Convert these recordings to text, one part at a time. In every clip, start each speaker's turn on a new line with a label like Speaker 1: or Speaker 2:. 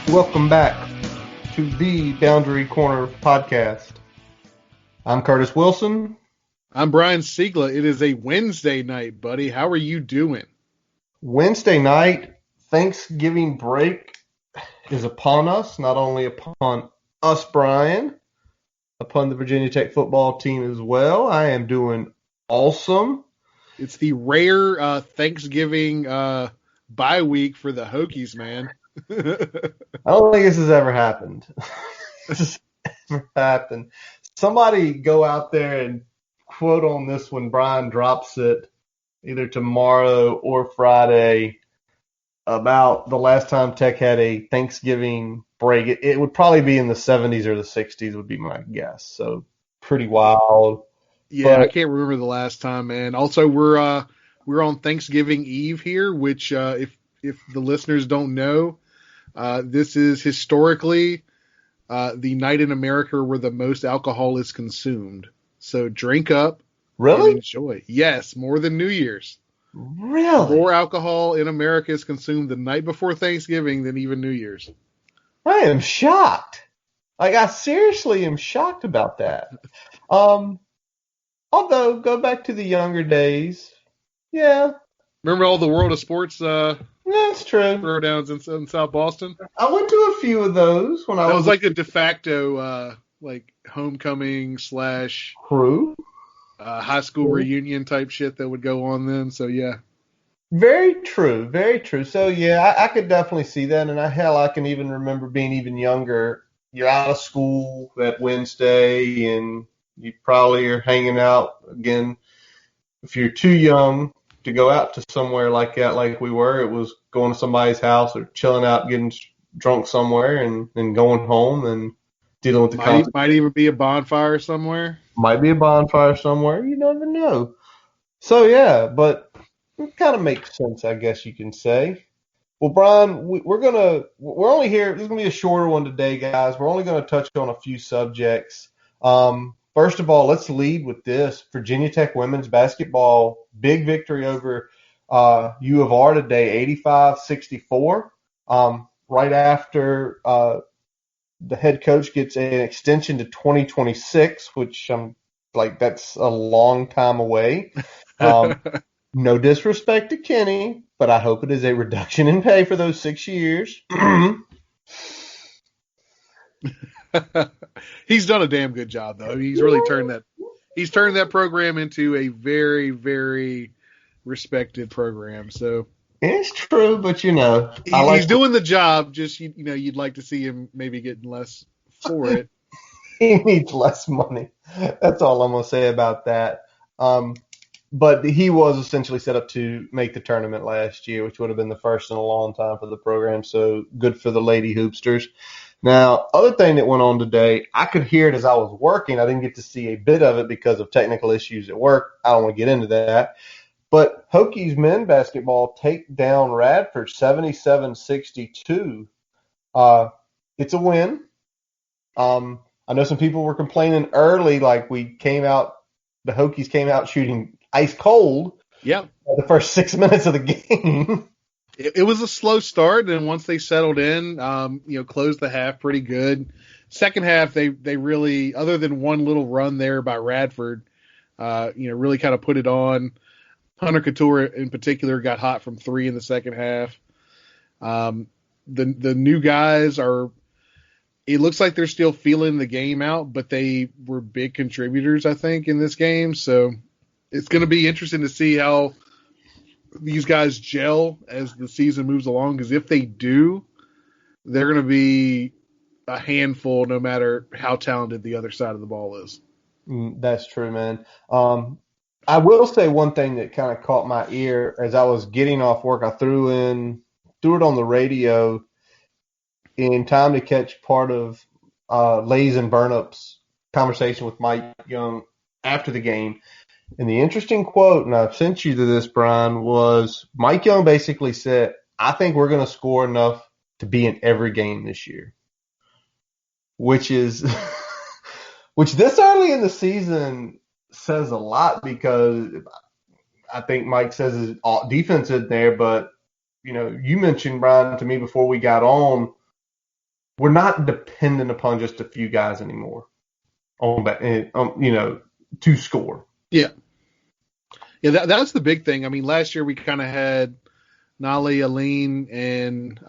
Speaker 1: Welcome back to the Boundary Corner podcast. I'm Curtis Wilson.
Speaker 2: I'm Brian Siegler. It is a Wednesday night, buddy. How are you doing?
Speaker 1: Wednesday night, Thanksgiving break is upon us, not only upon us, Brian, upon the Virginia Tech football team as well. I am doing awesome.
Speaker 2: It's the rare Thanksgiving bye week for the Hokies, man.
Speaker 1: I don't think this has ever happened. This has ever happened. Somebody go out there and quote on this when Brian drops it, either tomorrow or Friday, about the last time Tech had a Thanksgiving break. It would probably be in the 70s or the 60s would be my guess. So pretty wild.
Speaker 2: Yeah, I
Speaker 1: But
Speaker 2: can't remember the last time, man. Also, we're on Thanksgiving Eve here, which if the listeners don't know, this is historically the night in America where the most alcohol is consumed. So drink up and
Speaker 1: really?
Speaker 2: enjoy. Yes, more than New Year's.
Speaker 1: Really?
Speaker 2: More alcohol in America is consumed the night before Thanksgiving than even New Year's.
Speaker 1: I am shocked. Like, I seriously am shocked about that. Um, Although, go back to the younger days. Yeah,
Speaker 2: Remember all the World of Sports
Speaker 1: that's true.
Speaker 2: throwdowns in South Boston?
Speaker 1: I went to a few of those when I
Speaker 2: That
Speaker 1: was
Speaker 2: was
Speaker 1: a
Speaker 2: like a de facto like homecoming slash
Speaker 1: crew.
Speaker 2: high school reunion type shit that would go on then. So yeah,
Speaker 1: Very true, very true. So yeah, I could definitely see that, and I can even remember being even younger. You're out of school that Wednesday, and you probably are hanging out again. If you're too young to go out to somewhere like that, like we were, it was going to somebody's house or chilling out, getting drunk somewhere, and going home and dealing with the consequences.
Speaker 2: might even be a bonfire somewhere.
Speaker 1: Might be a bonfire somewhere. You never know. So yeah, but it kind of makes sense, I guess you can say. Well, Brian, we're only here. This is gonna be a shorter one today, guys. We're only gonna touch on a few subjects. First of all, let's lead with this: Virginia Tech women's basketball big victory over U of R today, 85-64. Right after the head coach gets an extension to 2026, which I'm like, that's a long time away. Um, no disrespect to Kenny, but I hope it is a reduction in pay for those 6 years.
Speaker 2: He's done a damn good job though. He's turned that program into a very, very respected program. So
Speaker 1: It's true, but I like
Speaker 2: he's doing the job. Just you'd like to see him maybe getting less for it.
Speaker 1: he needs less money. That's all I'm gonna say about that. But he was essentially set up to make the tournament last year, which would have been the first in a long time for the program. So good for the Lady Hoopsters. Now, other thing that went on today, I could hear it as I was working. I didn't get to see a bit of it because of technical issues at work. I don't want to get into that. But Hokies men basketball take down Radford 77-62. It's a win. I know some people were complaining early, like the Hokies came out shooting ice cold.
Speaker 2: Yeah.
Speaker 1: The first 6 minutes of the game.
Speaker 2: It was a slow start, and once they settled in, closed the half pretty good. Second half, they really, other than one little run there by Radford, really kind of put it on. Hunter Couture in particular got hot from three in the second half. The new guys are. It looks like they're still feeling the game out, but they were big contributors, I think, in this game. So it's going to be interesting to see how these guys gel as the season moves along. Because if they do, they're going to be a handful no matter how talented the other side of the ball is.
Speaker 1: That's true, man. I will say one thing that kind of caught my ear as I was getting off work. I threw it on the radio in time to catch part of Lays and Burnup's conversation with Mike Young after the game. And the interesting quote, and I've sent you to this, Brian, was Mike Young basically said, I think we're going to score enough to be in every game this year, which is which this early in the season says a lot, because I think Mike says his defense in there, but you mentioned, Brian, to me before we got on, we're not dependent upon just a few guys anymore on that, to score.
Speaker 2: Yeah. Yeah, that's the big thing. I mean, last year we kind of had Nolly, Aline, and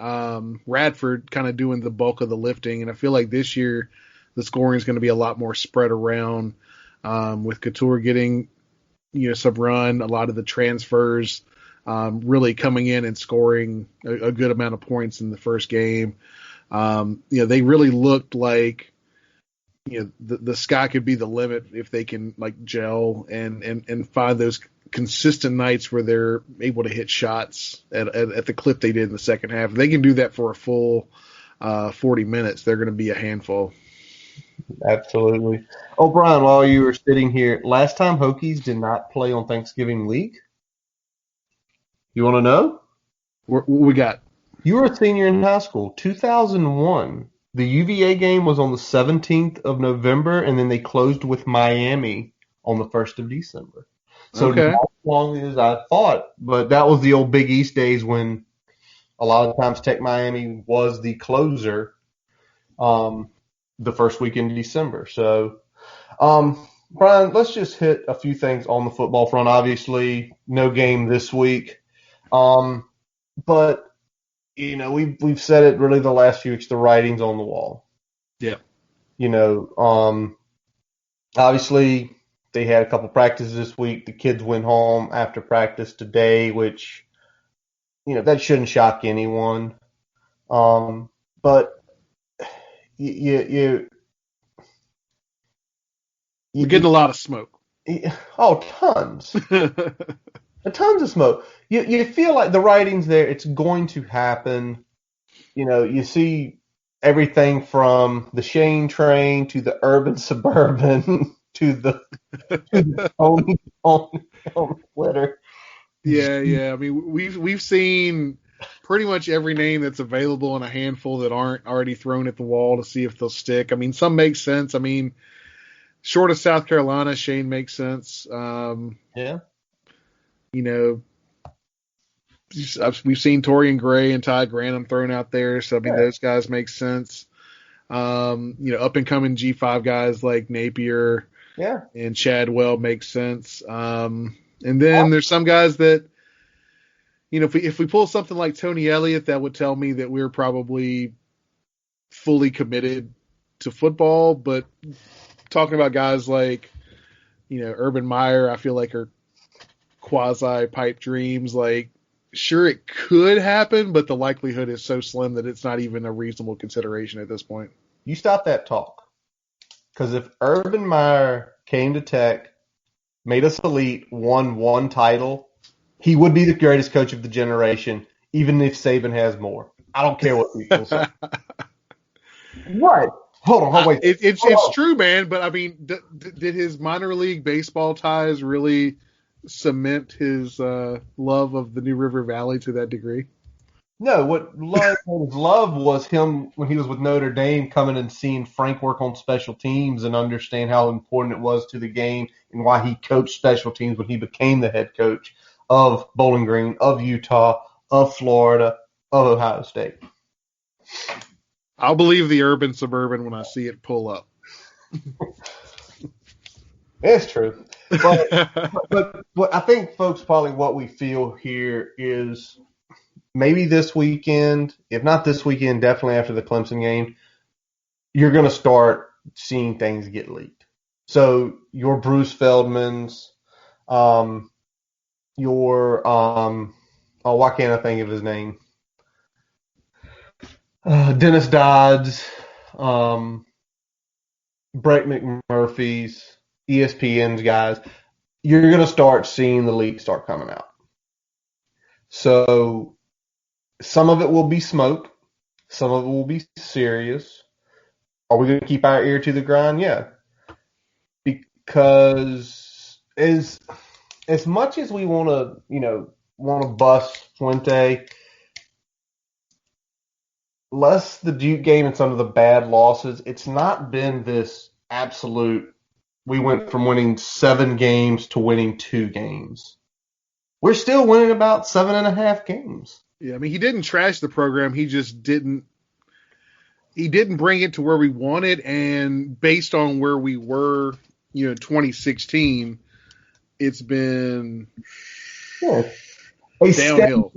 Speaker 2: Radford kind of doing the bulk of the lifting, and I feel like this year the scoring is going to be a lot more spread around, with Couture getting some run, a lot of the transfers really coming in and scoring a good amount of points in the first game. They really looked like the sky could be the limit if they can like gel and find those consistent nights where they're able to hit shots at the clip they did in the second half. If they can do that for a full 40 minutes, they're going to be a handful.
Speaker 1: Absolutely. Oh, Brian, while you were sitting here, last time Hokies did not play on Thanksgiving week. You want to know?
Speaker 2: What we got?
Speaker 1: You were a senior in high school, 2001. The UVA game was on the 17th of November, and then they closed with Miami on the 1st of December. So
Speaker 2: Okay.
Speaker 1: not as long as I thought, but that was the old Big East days when a lot of times Tech Miami was the closer the first week in December. So, Brian, let's just hit a few things on the football front. Obviously, no game this week. But we've said it really the last few weeks, the writing's on the wall.
Speaker 2: Yeah.
Speaker 1: Obviously they had a couple practices this week. The kids went home after practice today, which, that shouldn't shock anyone. But you're
Speaker 2: getting a lot of smoke.
Speaker 1: Tons. Tons of smoke. You feel like the writing's there. It's going to happen. You see everything from the Shane train to the urban suburban to the on Twitter.
Speaker 2: Yeah. I mean, we've seen pretty much every name that's available and a handful that aren't already thrown at the wall to see if they'll stick. I mean, some make sense. I mean, short of South Carolina, Shane makes sense.
Speaker 1: Yeah.
Speaker 2: We've seen Torian Gray and Ty Grantham thrown out there, so I mean those guys make sense. Up and coming G5 guys like Napier, and Chadwell makes sense. And then there's some guys that, if we pull something like Tony Elliott, that would tell me that we're probably fully committed to football. But talking about guys like, Urban Meyer, I feel like are quasi pipe dreams. Like, sure, it could happen, but the likelihood is so slim that it's not even a reasonable consideration at this point.
Speaker 1: You stop that talk. Because if Urban Meyer came to Tech, made us elite, won one title, he would be the greatest coach of the generation, even if Saban has more. I don't care what people say. What? Hold on, wait.
Speaker 2: It's true, man, but I mean, did his minor league baseball ties really cement his love of the New River Valley to that degree?
Speaker 1: No, what his love was him when he was with Notre Dame, coming and seeing Frank work on special teams and understand how important it was to the game and why he coached special teams when he became the head coach of Bowling Green, of Utah, of Florida, of Ohio State.
Speaker 2: I'll believe the urban suburban when I see it pull up.
Speaker 1: It's true. But I think, folks, probably what we feel here is maybe this weekend, if not this weekend, definitely after the Clemson game, you're going to start seeing things get leaked. So your Bruce Feldman's, why can't I think of his name? Dennis Dodd's, Brett McMurphy's, ESPN's guys, you're going to start seeing the leaks start coming out. So some of it will be smoke. Some of it will be serious. Are we going to keep our ear to the ground? Yeah. Because as much as we want to bust Fuente, less the Duke game and some of the bad losses, it's not been this absolute. We went from winning 7 games to winning 2 games. We're still winning about 7.5 games.
Speaker 2: Yeah, I mean, he didn't trash the program. He just didn't. he didn't bring it to where we wanted, and based on where we were, 2016, it's been
Speaker 1: Yeah. A steady,
Speaker 2: downhill.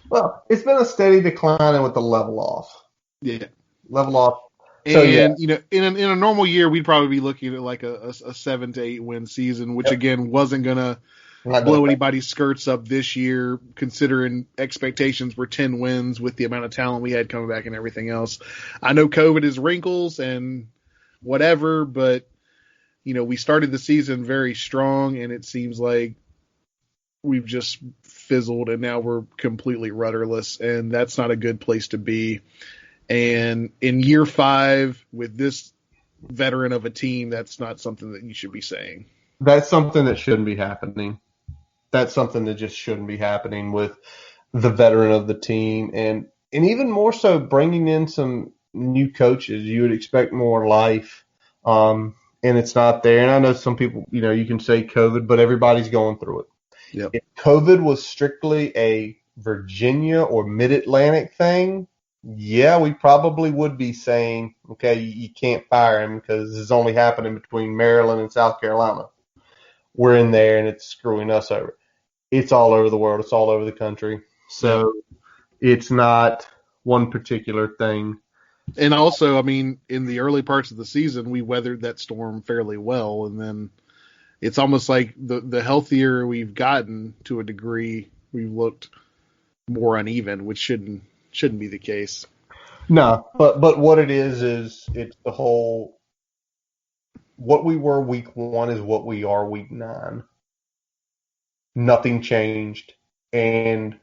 Speaker 1: well, it's been a steady decline with the level off.
Speaker 2: Yeah.
Speaker 1: Level off. So yeah,
Speaker 2: And in a normal year, we'd probably be looking at like a 7 to 8 win season, which
Speaker 1: yep,
Speaker 2: again wasn't gonna
Speaker 1: not gonna
Speaker 2: blow
Speaker 1: affect.
Speaker 2: anybody's skirts up this year, considering expectations were 10 wins with the amount of talent we had coming back and everything else. I know COVID is wrinkles and whatever, but we started the season very strong, and it seems like we've just fizzled, and now we're completely rudderless, and that's not a good place to be. And in year 5, with this veteran of a team, that's not something that you should be saying.
Speaker 1: That's something that shouldn't be happening. That's something that just shouldn't be happening with the veteran of the team, and even more so bringing in some new coaches. You would expect more life, and it's not there. And I know some people, you can say COVID, but everybody's going through it.
Speaker 2: Yep.
Speaker 1: If COVID was strictly a Virginia or Mid-Atlantic thing, yeah, we probably would be saying, okay, you can't fire him because this is only happening between Maryland and South Carolina. We're in there and it's screwing us over. It's all over the world. It's all over the country. So it's not one particular thing.
Speaker 2: And also, I mean, in the early parts of the season, we weathered that storm fairly well, and then it's almost like the healthier we've gotten to a degree, we've looked more uneven, which shouldn't be the case.
Speaker 1: No, but what it is it's the whole what we were week 1 is what we are week 9. Nothing changed. And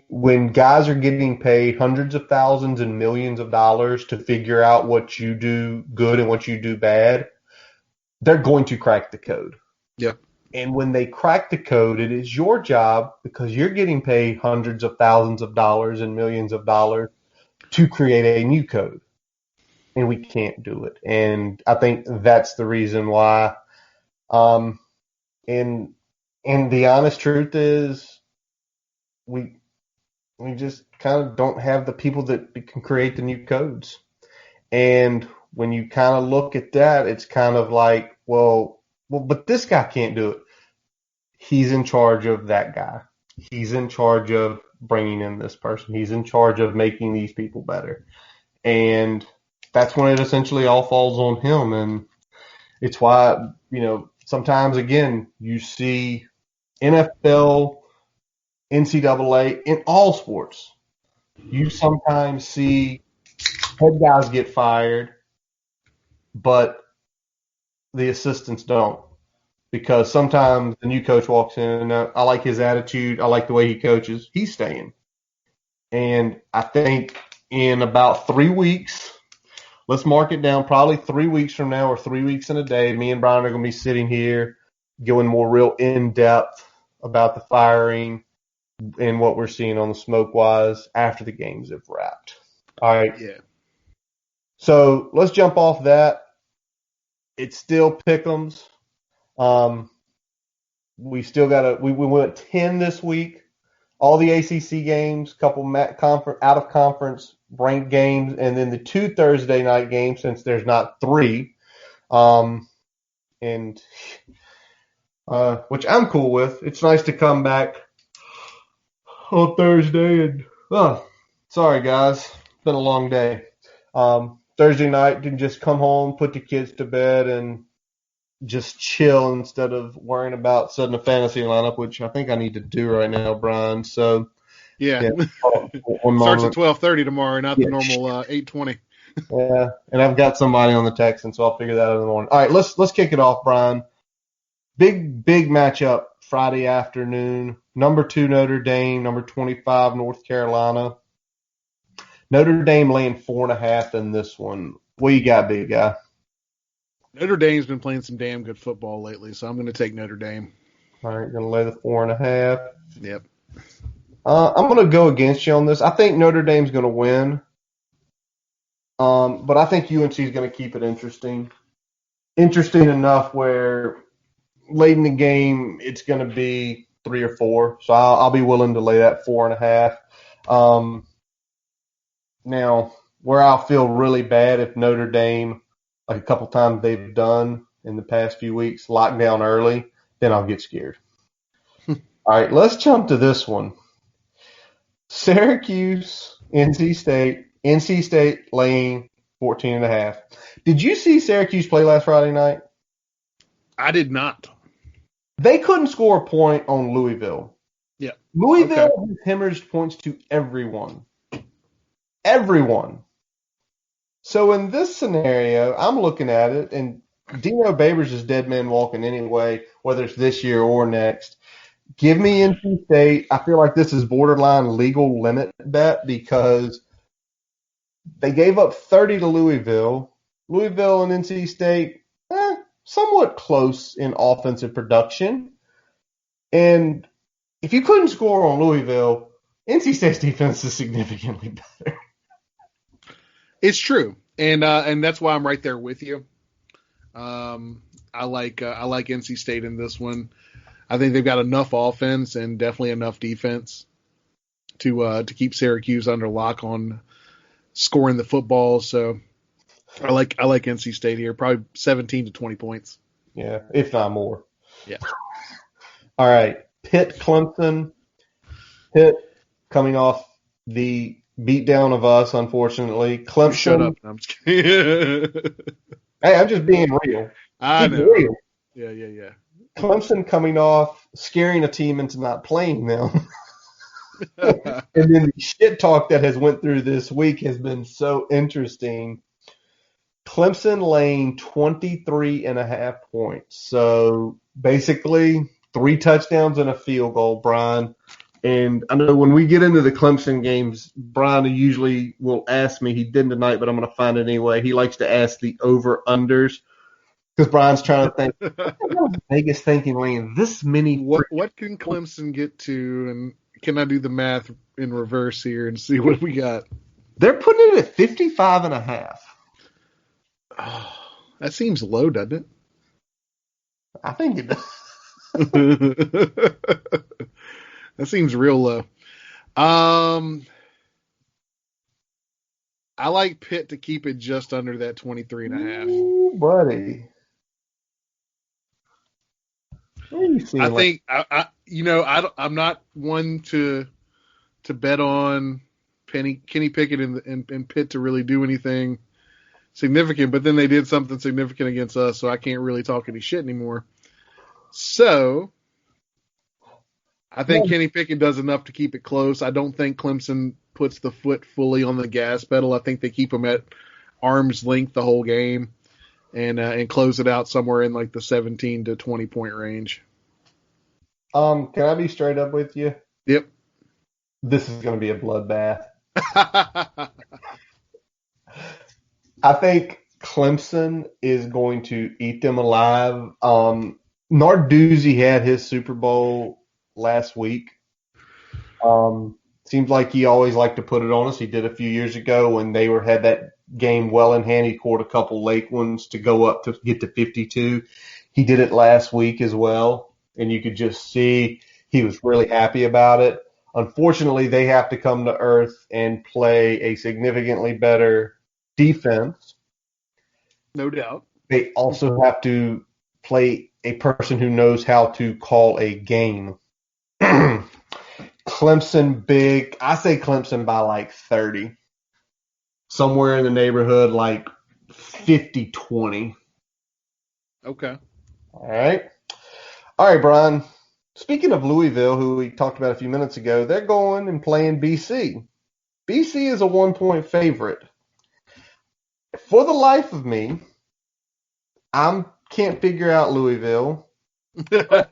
Speaker 1: when guys are getting paid hundreds of thousands and millions of dollars to figure out what you do good and what you do bad, they're going to crack the code.
Speaker 2: Yeah.
Speaker 1: And when they crack the code, it is your job, because you're getting paid hundreds of thousands of dollars and millions of dollars, to create a new code. And we can't do it. And I think that's the reason why. And the honest truth is we just kind of don't have the people that can create the new codes. And when you kind of look at that, it's kind of like, well, but this guy can't do it. He's in charge of that guy. He's in charge of bringing in this person. He's in charge of making these people better. And that's when it essentially all falls on him. And it's why, sometimes, again, you see NFL, NCAA, in all sports, you sometimes see head guys get fired, but the assistants don't. Because sometimes the new coach walks in and I like his attitude. I like the way he coaches. He's staying. And I think in about 3 weeks, let's mark it down, probably 3 weeks from now or 3 weeks in a day, me and Brian are going to be sitting here going more real in-depth about the firing and what we're seeing on the smoke-wise after the games have wrapped. All right.
Speaker 2: Yeah.
Speaker 1: So let's jump off that. It's still pick'ems. We still got we went 10 this week. All the ACC games, couple out of conference ranked games, and then the 2 Thursday night games since there's not 3. And which I'm cool with. It's nice to come back on Thursday and sorry guys, it's been a long day. Thursday night can just come home, put the kids to bed, and just chill instead of worrying about setting a fantasy lineup, which I think I need to do right now, Brian. So
Speaker 2: Yeah.
Speaker 1: one
Speaker 2: Starts at
Speaker 1: moment.
Speaker 2: 12:30 tomorrow, not the
Speaker 1: Yeah.
Speaker 2: normal 8:20.
Speaker 1: Yeah, and I've got somebody on the Texans, so I'll figure that out in the morning. All right, let's kick it off, Brian. Big matchup Friday afternoon. Number 2 Notre Dame, number 25 North Carolina. Notre Dame laying 4.5 in this one. What you got, big guy?
Speaker 2: Notre Dame's been playing some damn good football lately, so I'm going to take Notre Dame.
Speaker 1: All right, going to lay the 4.5.
Speaker 2: Yep.
Speaker 1: I'm going to go against you on this. I think Notre Dame's going to win, but I think UNC is going to keep it interesting. Interesting enough where late in the game it's going to be 3 or 4, so I'll be willing to lay that 4.5. Now, where I'll feel really bad if Notre Dame, like a couple times they've done in the past few weeks, lock down early, then I'll get scared. All right, let's jump to this one. Syracuse, NC State. NC State laying 14.5. Did you see Syracuse play last Friday night?
Speaker 2: I did not.
Speaker 1: They couldn't score a point on Louisville.
Speaker 2: Yeah.
Speaker 1: Louisville
Speaker 2: Okay.
Speaker 1: has hemorrhaged points to everyone. Everyone. So in this scenario, I'm looking at it, and Dino Babers is dead man walking anyway, whether it's this year or next. Give me NC State. I feel like this is borderline legal limit bet because they gave up 30 to Louisville. Louisville and NC State, somewhat close in offensive production. And if you couldn't score on Louisville, NC State's defense is significantly better.
Speaker 2: It's true, and that's why I'm right there with you. I like NC State in this one. I think they've got enough offense and definitely enough defense to keep Syracuse under lock on scoring the football. So I like NC State here, probably 17 to 20 points.
Speaker 1: Yeah, if not more.
Speaker 2: Yeah.
Speaker 1: All right, Pitt Clemson. Pitt coming off the beatdown of us, unfortunately. Clemson.
Speaker 2: Shut up. I'm just kidding.
Speaker 1: Hey, I'm just being real.
Speaker 2: I know.
Speaker 1: Real.
Speaker 2: Yeah.
Speaker 1: Clemson coming off, scaring a team into not playing them. And then the shit talk that has went through this week has been so interesting. Clemson laying 23.5 points. So basically 3 touchdowns and a field goal, Brian. And I know when we get into the Clemson games, Brian usually will ask me. He didn't tonight, but I'm going to find it anyway. He likes to ask the over-unders because Brian's trying to think, what is Vegas thinking laying this many?
Speaker 2: What can Clemson get to? And can I do the math in reverse here and see what we got?
Speaker 1: They're putting it at 55.5.
Speaker 2: Oh, that seems low, doesn't it?
Speaker 1: I think it does.
Speaker 2: That seems real low. I like Pitt to keep it just under that 23.5.
Speaker 1: Ooh, buddy. What are you seeing?
Speaker 2: I think I'm not one to bet on Kenny Pickett and Pitt to really do anything significant, but then they did something significant against us, so I can't really talk any shit anymore. So I think Kenny Pickett does enough to keep it close. I don't think Clemson puts the foot fully on the gas pedal. I think they keep them at arm's length the whole game and close it out somewhere in like the 17 to 20 point range.
Speaker 1: Can I be straight up with you?
Speaker 2: Yep.
Speaker 1: This is going to be a bloodbath. I think Clemson is going to eat them alive. Narduzzi had his Super Bowl last week. Seems like he always liked to put it on us. He did a few years ago when they had that game well in hand. He scored a couple late ones to go up to get to 52. He did it last week as well, and you could just see he was really happy about it. Unfortunately, they have to come to earth and play a significantly better defense.
Speaker 2: No doubt.
Speaker 1: They also have to play a person who knows how to call a game. Clemson big. I say Clemson by like 30. Somewhere in the neighborhood like 50-20.
Speaker 2: Okay.
Speaker 1: All right. All right, Brian. Speaking of Louisville, who we talked about a few minutes ago, they're going and playing BC. BC is a 1-point favorite. For the life of me, I can't figure out Louisville. I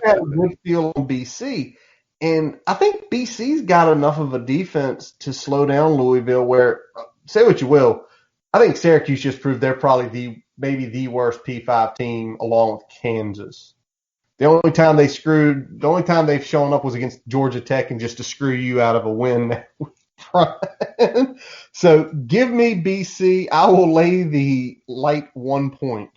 Speaker 1: have a good feel on BC. And I think BC's got enough of a defense to slow down Louisville where, say what you will, I think Syracuse just proved they're probably maybe the worst P5 team along with Kansas. The only time they've shown up was against Georgia Tech and just to screw you out of a win. So give me BC. I will lay the light 1 point.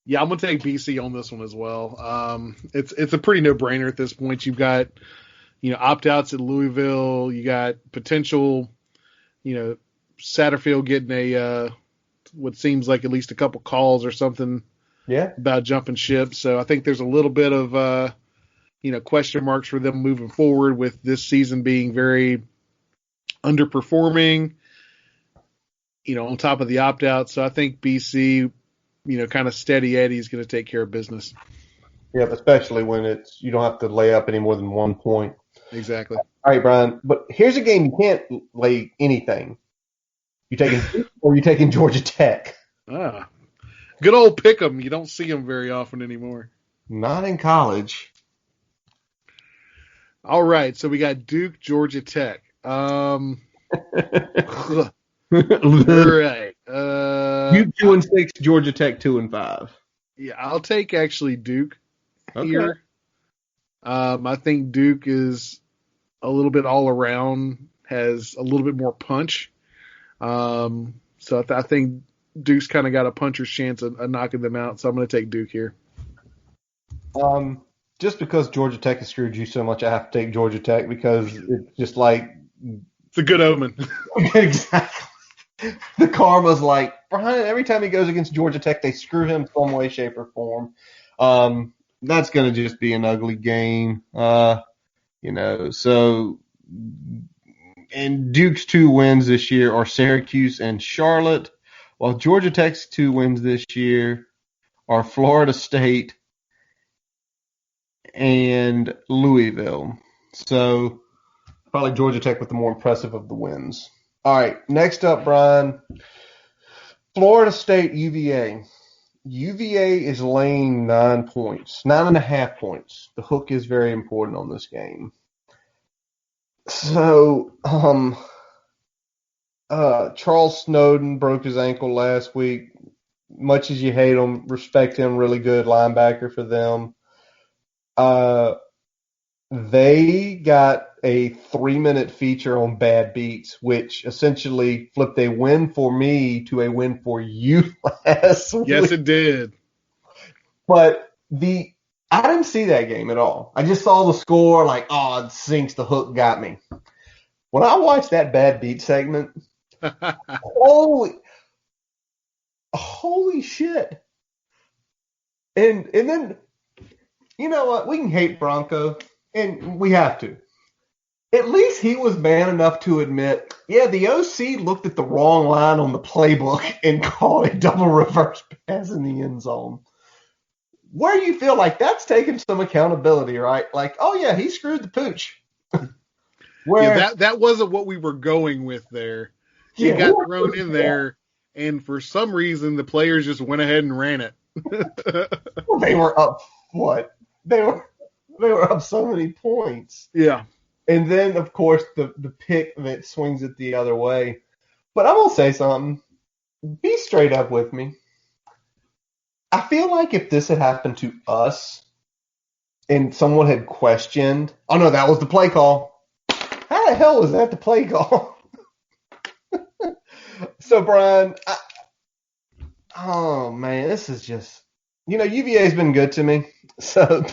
Speaker 2: Yeah, I'm gonna take BC on this one as well. It's a pretty no-brainer at this point. You've got opt-outs at Louisville. You got potential Satterfield getting what seems like at least a couple calls or something
Speaker 1: Yeah.
Speaker 2: about jumping ship. So I think there's a little bit of question marks for them moving forward with this season being very underperforming. On top of the opt out. So I think BC, kind of steady Eddie is going to take care of business.
Speaker 1: Yeah, especially when you don't have to lay up any more than 1 point.
Speaker 2: Exactly.
Speaker 1: All right, Brian. But here's a game you can't lay anything. You taking Duke or you taking Georgia Tech?
Speaker 2: Good old Pick'em. You don't see them very often anymore.
Speaker 1: Not in college.
Speaker 2: All right, so we got Duke, Georgia Tech. All right.
Speaker 1: Duke 2-6, Georgia Tech 2-5.
Speaker 2: Yeah, I'll take actually Duke here. I think Duke is a little bit all around, has a little bit more punch. So I think Duke's kind of got a puncher's chance of knocking them out. So I'm going to take Duke here.
Speaker 1: Just because Georgia Tech has screwed you so much, I have to take Georgia Tech because it's just like
Speaker 2: it's a good omen.
Speaker 1: Exactly. The karma's like Brian. Every time he goes against Georgia Tech, they screw him some way, shape, or form. That's going to just be an ugly game. So, and Duke's 2 wins this year are Syracuse and Charlotte, while Georgia Tech's 2 wins this year are Florida State and Louisville. So, probably Georgia Tech with the more impressive of the wins. All right, next up, Brian, Florida State UVA. UVA is laying 9 points, 9.5 points. The hook is very important on this game. So, Charles Snowden broke his ankle last week. Much as you hate him, respect him, really good linebacker for them. They got a 3-minute feature on Bad Beats, which essentially flipped a win for me to a win for you last week.
Speaker 2: Yes, it did.
Speaker 1: But I didn't see that game at all. I just saw the score, like, oh, it sinks, the hook got me. When I watched that Bad Beat segment, holy shit. And then, you know what? We can hate Bronco, and we have to. At least he was man enough to admit, yeah, the OC looked at the wrong line on the playbook and called a double reverse pass in the end zone. Where you feel like that's taking some accountability, right? Like, oh, yeah, he screwed the pooch.
Speaker 2: That wasn't what we were going with there. It got thrown in there, and for some reason, the players just went ahead and ran it.
Speaker 1: Well, they were up what? They were up so many points.
Speaker 2: Yeah.
Speaker 1: And then, of course, the pick that swings it the other way. But I'm going to say something. Be straight up with me. I feel like if this had happened to us and someone had questioned, oh, no, that was the play call. How the hell was that the play call? So, Brian, oh, man, this is just, UVA's been good to me. So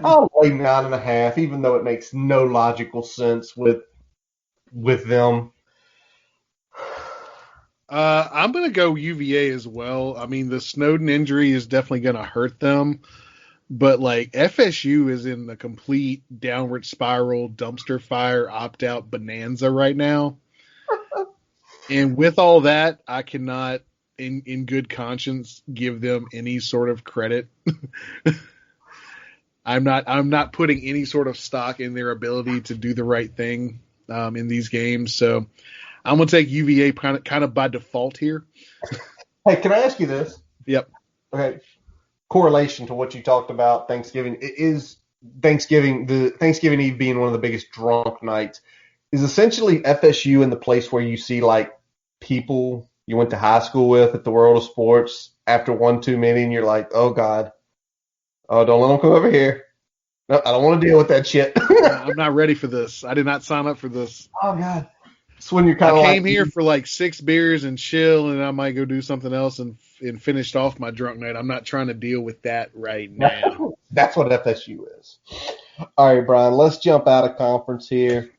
Speaker 1: I'll lay 9.5, even though it makes no logical sense with them.
Speaker 2: I'm going to go UVA as well. I mean, the Snowden injury is definitely going to hurt them. But, like, FSU is in the complete downward spiral, dumpster fire, opt-out bonanza right now. And with all that, I cannot, in good conscience, give them any sort of credit. I'm not putting any sort of stock in their ability to do the right thing in these games. So I'm going to take UVA kind of by default here.
Speaker 1: Hey, can I ask you this?
Speaker 2: Yep.
Speaker 1: Okay. Correlation to what you talked about Thanksgiving. It is Thanksgiving, the Thanksgiving Eve being one of the biggest drunk nights. Is essentially FSU in the place where you see, like, people you went to high school with at the World of Sports after one too many, and you're like, oh, God. Oh, don't let them come over here. No, I don't want to deal with that shit.
Speaker 2: I'm not ready for this. I did not sign up for this.
Speaker 1: Oh, God. It's when you're kind of
Speaker 2: I came here for like 6 beers and chill, and I might go do something else and finished off my drunk night. I'm not trying to deal with that right now.
Speaker 1: That's what FSU is. All right, Brian, let's jump out of conference here.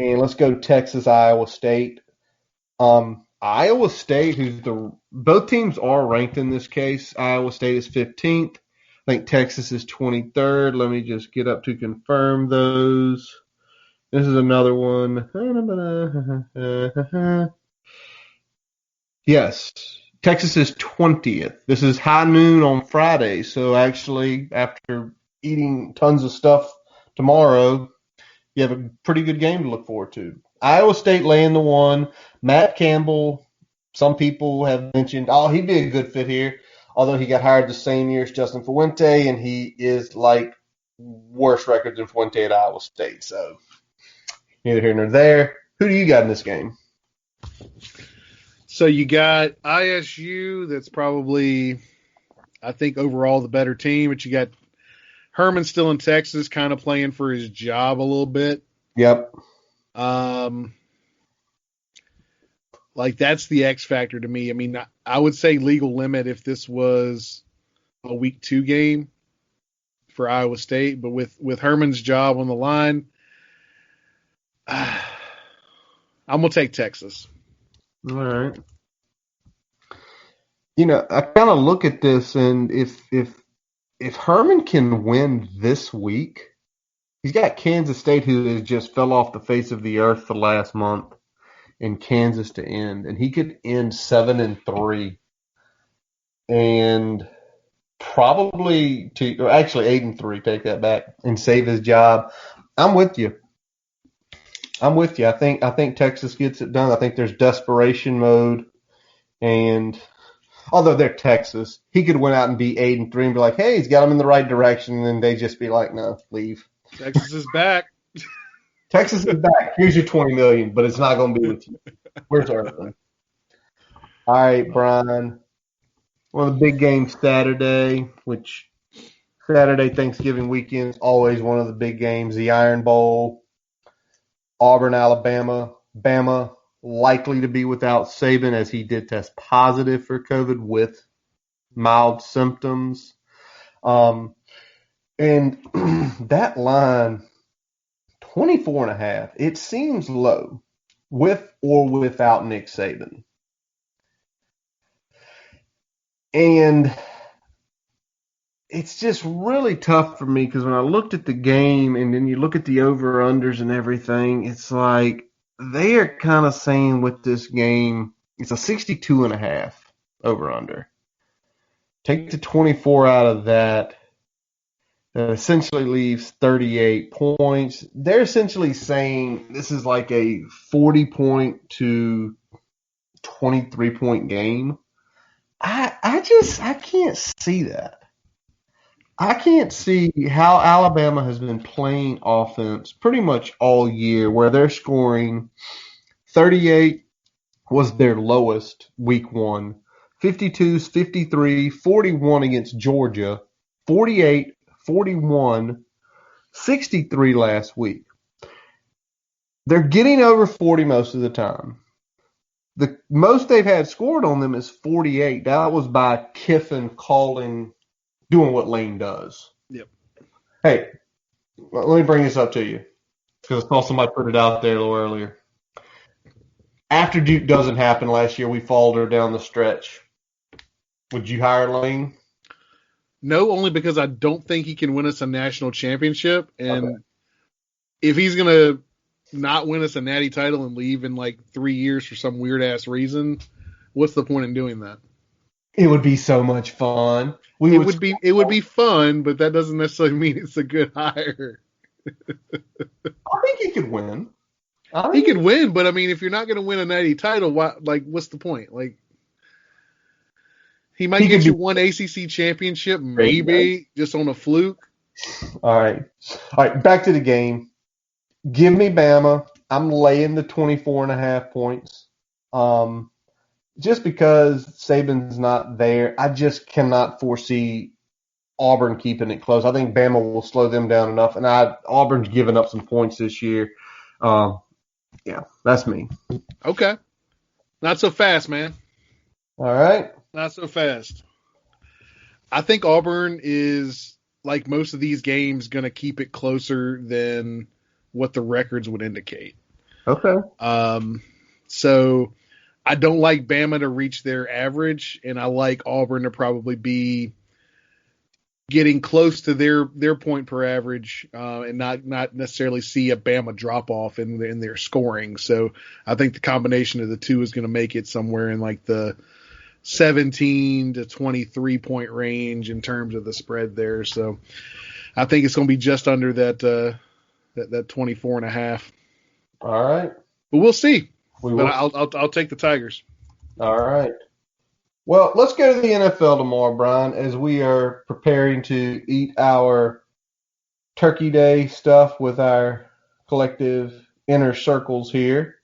Speaker 1: And let's go Texas, Iowa State. Iowa State, both teams are ranked in this case. Iowa State is 15th. I think Texas is 23rd. Let me just get up to confirm those. This is another one. Yes, Texas is 20th. This is high noon on Friday. So actually, after eating tons of stuff tomorrow, you have a pretty good game to look forward to. Iowa State laying the one. Matt Campbell, some people have mentioned, oh, he'd be a good fit here, although he got hired the same year as Justin Fuente, and he is like worse record than Fuente at Iowa State. So neither here nor there. Who do you got in this game?
Speaker 2: So you got ISU, that's probably, I think, overall the better team, but you got Herman still in Texas, kind of playing for his job a little bit.
Speaker 1: Yep.
Speaker 2: Like, that's the X factor to me. I mean, I would say legal limit if this was a week 2 game for Iowa State, but with Herman's job on the line, I'm going to take Texas.
Speaker 1: All right. I kind of look at this, and if Herman can win this week, he's got Kansas State, who has just fell off the face of the earth the last month, and Kansas to end, and he could end 7-3, and probably actually 8-3. Take that back and save his job. I'm with you. I think Texas gets it done. I think there's desperation mode, and although they're Texas, he could win out and be 8-3 and be like, hey, he's got them in the right direction, and then they just be like, no, leave.
Speaker 2: Texas is back.
Speaker 1: Texas is back. Here's your $20 million, but it's not going to be with you. Where's Irvin? All right, Brian. One of the big games Saturday, which Saturday Thanksgiving weekend is always one of the big games. The Iron Bowl, Auburn, Alabama. Bama likely to be without Saban, as he did test positive for COVID with mild symptoms. And that line, 24.5, it seems low with or without Nick Saban. And it's just really tough for me because when I looked at the game and then you look at the over-unders and everything, it's like they are kind of saying with this game, it's a 62.5 over-under. Take the 24 out of that. That essentially leaves 38 points. They're essentially saying this is like a 40-point to 23-point game. I can't see that. I can't see how Alabama has been playing offense pretty much all year, where they're scoring 38 was their lowest week 1, 52s, 53, 41 against Georgia, 48, 41, 63 last week. They're getting over 40 most of the time. The most they've had scored on them is 48. That was by Kiffin doing what Lane does.
Speaker 2: Yep.
Speaker 1: Hey, let me bring this up to you because I saw somebody put it out there a little earlier. After Duke doesn't happen last year, we faltered down the stretch. Would you hire Lane?
Speaker 2: No, only because I don't think he can win us a national championship. And if he's going to not win us a natty title and leave in like 3 years for some weird ass reason, what's the point in doing that?
Speaker 1: It would be so much fun.
Speaker 2: It would be fun, but that doesn't necessarily mean it's a good hire.
Speaker 1: I think he could win.
Speaker 2: He could win, but I mean, if you're not going to win a natty title, what's the point? Like, he might get you one ACC championship, maybe, just on a fluke.
Speaker 1: All right. Back to the game. Give me Bama. I'm laying the 24.5 points. Just because Saban's not there, I just cannot foresee Auburn keeping it close. I think Bama will slow them down enough, and Auburn's given up some points this year. Yeah, that's me.
Speaker 2: Okay. Not so fast, man.
Speaker 1: All right.
Speaker 2: Not so fast. I think Auburn is, like most of these games, going to keep it closer than what the records would indicate.
Speaker 1: Okay.
Speaker 2: So I don't like Bama to reach their average, and I like Auburn to probably be getting close to their point per average, and not necessarily see a Bama drop off in their scoring. So I think the combination of the two is going to make it somewhere in like the 17 to 23 point range in terms of the spread there. So I think it's going to be just under that 24 and a half.
Speaker 1: All right.
Speaker 2: But we'll see.
Speaker 1: We
Speaker 2: But
Speaker 1: will.
Speaker 2: I'll take the Tigers.
Speaker 1: All right. Well, let's go to the NFL tomorrow, Brian, as we are preparing to eat our Turkey Day stuff with our collective inner circles here.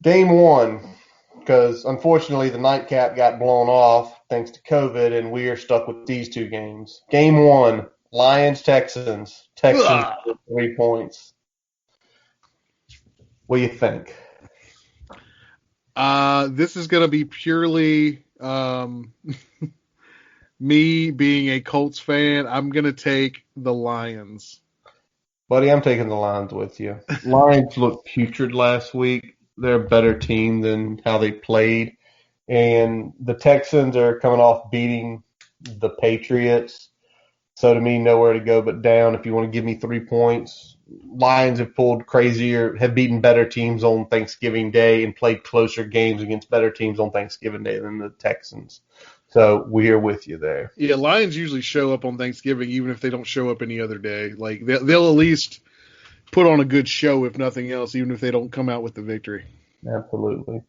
Speaker 1: Game one, because unfortunately the nightcap got blown off thanks to COVID, and we are stuck with these two games. Game one, Lions Texans. Texans
Speaker 2: Ugh.
Speaker 1: 3 points. What do you think?
Speaker 2: This is going to be purely me being a Colts fan. I'm going to take the Lions.
Speaker 1: Buddy, I'm taking the Lions with you. Lions looked putrid last week. They're a better team than how they played. And the Texans are coming off beating the Patriots. So to me, nowhere to go but down. If you want to give me 3 points, Lions have pulled crazier, have beaten better teams on Thanksgiving Day and played closer games against better teams on Thanksgiving Day than the Texans. So we're with you there.
Speaker 2: Yeah, Lions usually show up on Thanksgiving, even if they don't show up any other day. Like they'll at least put on a good show, if nothing else, even if they don't come out with the victory.
Speaker 1: Absolutely.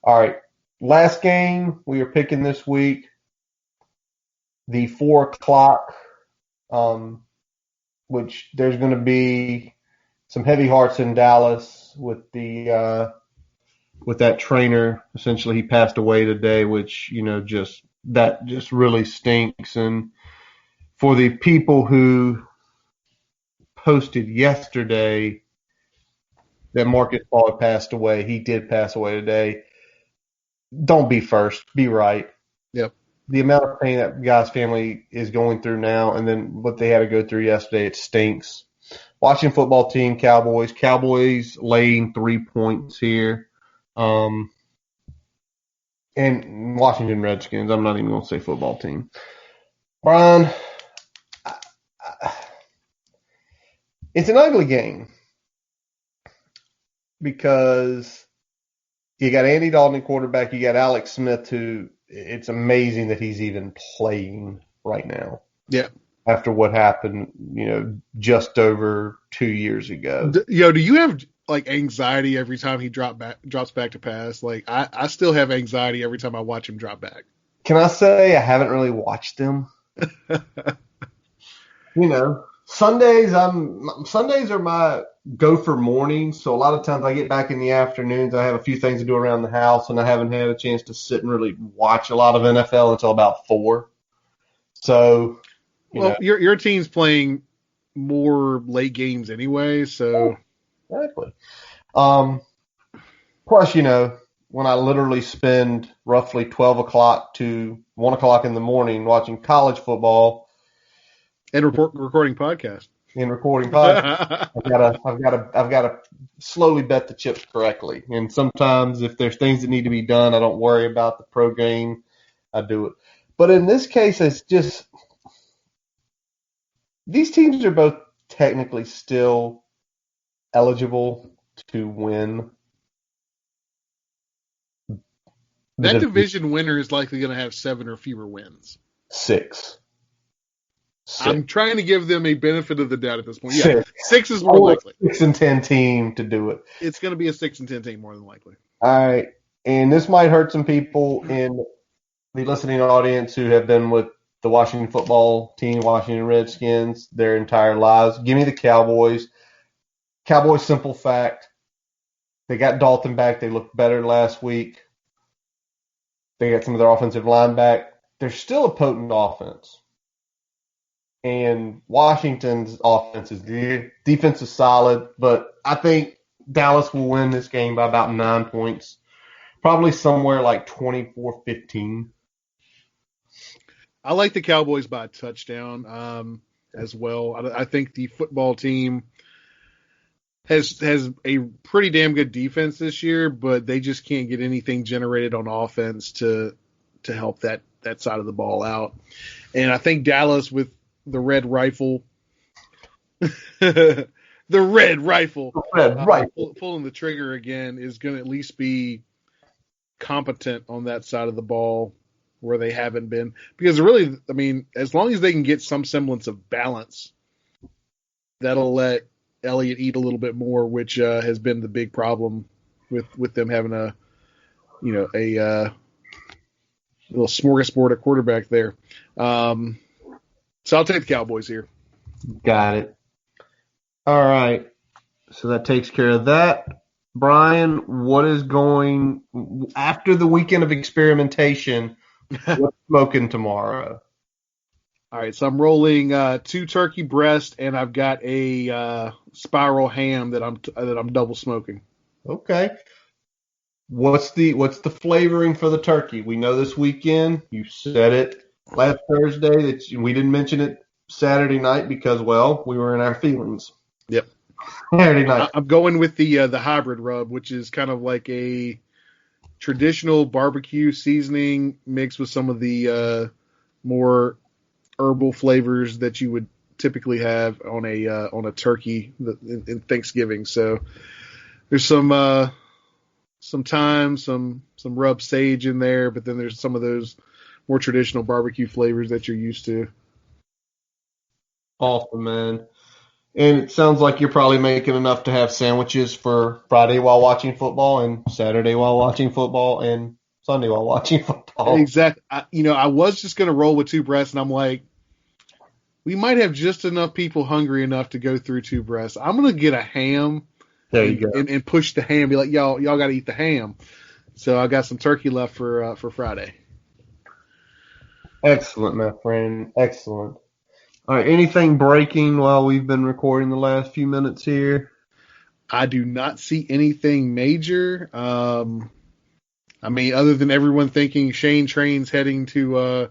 Speaker 1: All right. Last game we are picking this week, the 4 o'clock, which there's going to be some heavy hearts in Dallas with that trainer. Essentially, he passed away today, which just really stinks. And for the people who posted yesterday that Marcus Paul passed away, he did pass away today. Don't be first, be right.
Speaker 2: Yep.
Speaker 1: The amount of pain that guy's family is going through now, and then what they had to go through yesterday, it stinks. Washington football team, Cowboys laying 3 points here. And Washington Redskins, I'm not even going to say football team. Brian, it's an ugly game because you got Andy Dalton at quarterback, you got Alex Smith, who it's amazing that he's even playing right now.
Speaker 2: Yeah.
Speaker 1: After what happened, just over 2 years ago.
Speaker 2: Do you have like anxiety every time he drops back to pass? Like I still have anxiety every time I watch him drop back.
Speaker 1: Can I say I haven't really watched them? Sundays are my gopher mornings, so a lot of times I get back in the afternoons. I have a few things to do around the house, and I haven't had a chance to sit and really watch a lot of NFL until about 4. So,
Speaker 2: your team's playing more late games anyway, so
Speaker 1: exactly. Plus, when I literally spend roughly 12 o'clock to 1 o'clock in the morning watching college football
Speaker 2: and recording podcast.
Speaker 1: and recording podcasts, I've gotta slowly bet the chips correctly. And sometimes if there's things that need to be done, I don't worry about the pro game. I do it. But in this case, it's just these teams are both technically still eligible to win.
Speaker 2: That division winner is likely going to have 7 or fewer wins.
Speaker 1: 6.
Speaker 2: I'm trying to give them a benefit of the doubt at this point. Yeah, 6 is more likely.
Speaker 1: 6-10 team to do it.
Speaker 2: It's going to be a 6-10 team more than likely.
Speaker 1: All right, and this might hurt some people in the listening audience who have been with the Washington football team, Washington Redskins, their entire lives. Give me the Cowboys. Cowboys, simple fact. They got Dalton back. They looked better last week. They got some of their offensive line back. They're still a potent offense. And Washington's offense is good. Defense is solid, but I think Dallas will win this game by about 9 points. Probably somewhere like 24-15.
Speaker 2: I like the Cowboys by a touchdown as well. I think the football team has a pretty damn good defense this year, but they just can't get anything generated on offense to help that side of the ball out. And I think Dallas with the red rifle, the red rifle, pulling the trigger again is going to at least be competent on that side of the ball where they haven't been. Because really, I mean, as long as they can get some semblance of balance, that'll let Elliott eat a little bit more, which has been the big problem with them having a little smorgasbord at quarterback there. So I'll take the Cowboys here.
Speaker 1: Got it. All right. So that takes care of that. Brian, what is going after the weekend of experimentation? What's smoking tomorrow?
Speaker 2: All right, so I'm rolling 2 turkey breast, and I've got a spiral ham that I'm double smoking.
Speaker 1: Okay. What's the flavoring for the turkey? We know this weekend. You said it last Thursday that we didn't mention it Saturday night because, well, we were in our feelings.
Speaker 2: Yep.
Speaker 1: Saturday night.
Speaker 2: I'm going with the hybrid rub, which is kind of like a traditional barbecue seasoning mixed with some of the more herbal flavors that you would typically have on a turkey in Thanksgiving. So there's some thyme, some rub sage in there, but then there's some of those more traditional barbecue flavors that you're used to.
Speaker 1: Awesome, man. And it sounds like you're probably making enough to have sandwiches for Friday while watching football and Saturday while watching football and Sunday while watching football.
Speaker 2: Exactly. I was just going to roll with 2 breasts, and I'm like, we might have just enough people hungry enough to go through 2 breasts. I'm going to get a ham.
Speaker 1: There you go.
Speaker 2: And push the ham. Be like, y'all got to eat the ham. So I got some turkey left for Friday.
Speaker 1: Excellent, my friend. Excellent. All right. Anything breaking while we've been recording the last few minutes here?
Speaker 2: I do not see anything major. I mean, other than everyone thinking Shane Train's heading to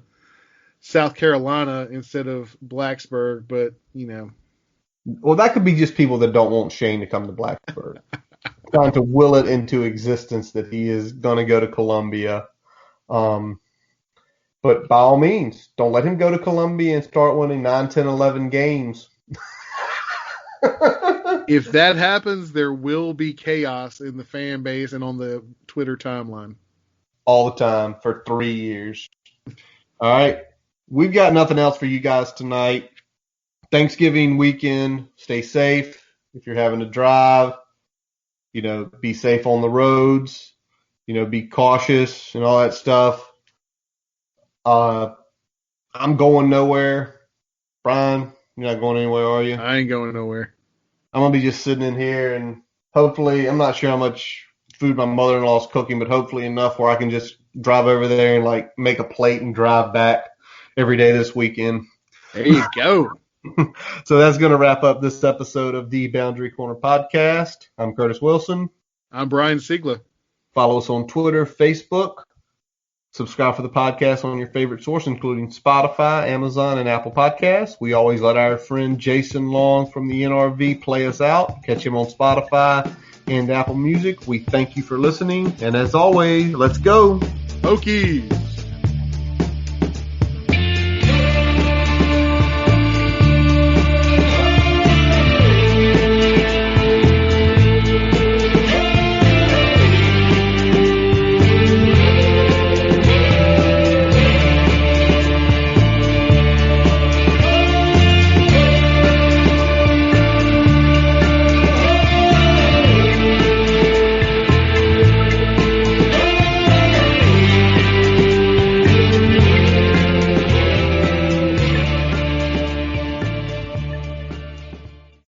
Speaker 2: South Carolina instead of Blacksburg, but
Speaker 1: Well, that could be just people that don't want Shane to come to Blacksburg. Trying to will it into existence that he is going to go to Columbia. But by all means, don't let him go to Columbia and start winning 9, 10, 11 games.
Speaker 2: If that happens, there will be chaos in the fan base and on the Twitter timeline.
Speaker 1: All the time for 3 years. All right. We've got nothing else for you guys tonight. Thanksgiving weekend. Stay safe. If you're having to drive, be safe on the roads, be cautious and all that stuff. I'm going nowhere. Brian, you're not going anywhere, are you?
Speaker 2: I ain't going nowhere.
Speaker 1: I'm going to be just sitting in here and hopefully, I'm not sure how much food my mother-in-law's cooking, but hopefully enough where I can just drive over there and make a plate and drive back every day this weekend.
Speaker 2: There you go.
Speaker 1: So that's going to wrap up this episode of the Boundary Corner Podcast. I'm Curtis Wilson.
Speaker 2: I'm Brian Siegler.
Speaker 1: Follow us on Twitter, Facebook. Subscribe for the podcast on your favorite source, including Spotify, Amazon, and Apple Podcasts. We always let our friend Jason Long from the NRV play us out. Catch him on Spotify and Apple Music. We thank you for listening. And as always, let's go.
Speaker 2: Hokie!